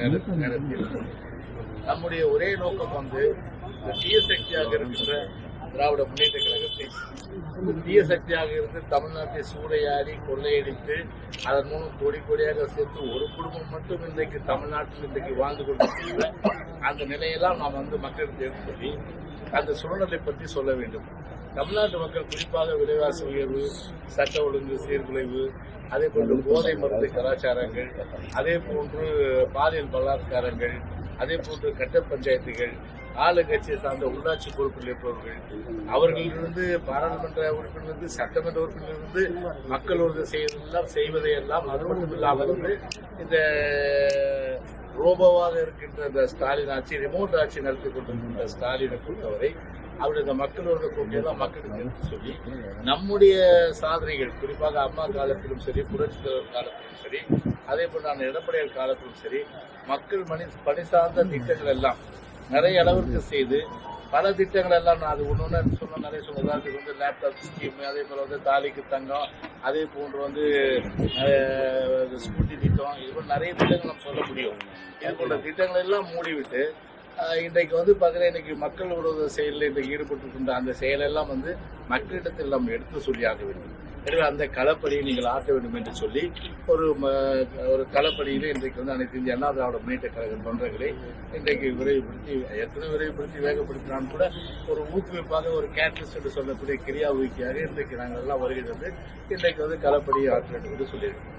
நேரத்தில் நம்முடைய ஒரே நோக்கம் வந்து தீய சக்தியாக இருக்கின்ற திராவிட முன்னேற்ற கழகத்தை தீய சக்தியாக இருந்து தமிழ்நாட்டை சூறையாடி கொள்ளையடித்து அதன் மூலம் கோடி கோடியாக சேர்த்து ஒரு குடும்பம் மட்டும் இன்றைக்கு தமிழ்நாட்டில் இன்றைக்கு வாழ்ந்து கொண்டிருக்கின்ற அந்த நிலையெல்லாம் நாம் வந்து மக்களுக்கு எடுத்து சொல்லி அந்த சூழ்நிலை பற்றி சொல்ல வேண்டும். தமிழ்நாட்டு மக்கள் குறிப்பாக விலைவாசி உயர்வு, சட்ட ஒழுங்கு சீர்குலைவு, அதே போன்று போதை மருந்து கலாச்சாரங்கள், அதே போன்று பாலியல் பலாத்காரங்கள், அதே போன்று கட்ட பஞ்சாயத்துகள், ஆளுங்கட்சியை சார்ந்த உள்ளாட்சி பொறுப்பில் இருப்பவர்கள், அவர்களிலிருந்து பாராளுமன்ற உறுப்பினரிலிருந்து சட்டமன்ற உறுப்பினரிலிருந்து மக்கள் ஒரு செய்வதையெல்லாம் அது மட்டும் இல்லாமல் வந்து இந்த ரோபோவாக இருக்கின்ற இந்த ஸ்டாலின் ஆட்சி, ரிமோட் ஆட்சி நடத்தி கொண்டிருக்கின்ற ஸ்டாலினை பொறுத்தவரை அவருடைய இந்த மக்களோட கொள்கையெல்லாம் மக்களுக்கு எடுத்து சொல்லி நம்முடைய சாதனைகள் குறிப்பாக அம்மா காலத்திலும் சரி, புரட்சி தலைவர் காலத்திலும் சரி, அதே போல் நான் எடப்பாடியார் காலத்திலும் சரி, மக்கள் பணி சார்ந்த திட்டங்கள் எல்லாம் நிறைய அளவிற்கு செய்து பல திட்டங்கள் எல்லாம் நான் அது ஒன்று சொன்ன நிறைய சொன்ன உதாரணத்துக்கு வந்து லேப்டாப் ஸ்கீம், அதே போல் வந்து தாலிக்கு தங்கம், அதே போன்று வந்து ஸ்கூட்டி திட்டம், இது போல நிறைய திட்டங்கள் நம்ம சொல்ல முடியும். இது போன்ற திட்டங்கள் எல்லாம் மூடிவிட்டு இன்றைக்கு வந்து பார்த்தீங்கன்னா இன்னைக்கு மக்கள் விரோத செயலில் இன்றைக்கு ஈடுபட்டிருக்கின்ற அந்த செயலெல்லாம் வந்து மக்களிடத்தில் நம்ம எடுத்து சொல்லியாக வேண்டும். எனவே அந்த களப்பணியை நீங்கள் ஆற்ற வேண்டும் என்று சொல்லி ஒரு களப்பணியில் இன்றைக்கு வந்து அனைத்து இந்திய அண்ணா திராவிட முன்னேற்ற கழகம் தொண்டர்களை இன்றைக்கு விரைவுபடுத்தி எத்தனை விரைவுபடுத்தி வேகப்படுத்தினாலும் கூட ஒரு ஊக்குவிப்பாக ஒரு கேட்லிஸ்ட் என்று சொல்லக்கூடிய கிரியா ஊக்கியாக இன்றைக்கு நாங்கள் எல்லாம் வருகிறது இன்றைக்கு வந்து களப்பணியை ஆற்ற வேண்டும் என்று சொல்லியிருக்கோம்.